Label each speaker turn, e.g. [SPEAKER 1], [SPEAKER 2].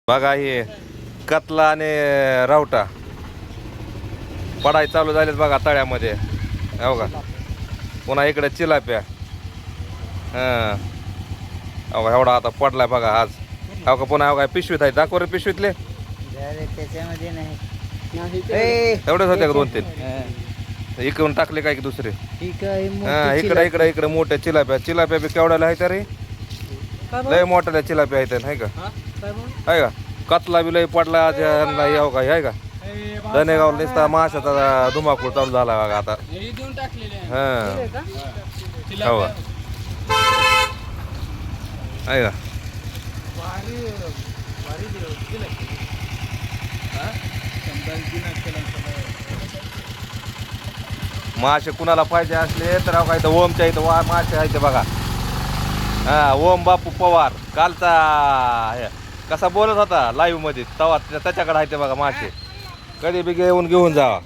[SPEAKER 1] बघा हे कतला आणि रावटा पडाय चालू झालेत बघा तळ्यामध्ये. हो का, पुन्हा इकडे चिलाप्या. हां, हो का, एवढा आता पडलाय बघा आज. हो का, पुन्हा हो काय पिशवीत आहे, दाखव रे पिशवीतले.
[SPEAKER 2] त्याच्यामध्ये नाही
[SPEAKER 1] एवढेच होते का 2-3 इकडून टाकले काय की दुसरे. हां, इकडे इकडे मोठ्या चिलाप्या बी केवढ्याला आहे रे. लय मोठ्याला चिलाप्या आहेत नाही का, आहे का. कतला बी लय पडला आज यांना. हो का, आहे का. धनेगाव नुसता माशाचा धुमाकूळ चालू झाला बघा आता. हां, हो का, आहे का. मासे कुणाला पाहिजे असले तर काय तर ओमच्या इथं मासे आहेत बघा. हा, ओम बापू पवार कालचा कसा बोलत होता लाईव्ह मध्ये तवा त्याच्याकडे आहे बघा मासे. कधी बी घेऊन जावा.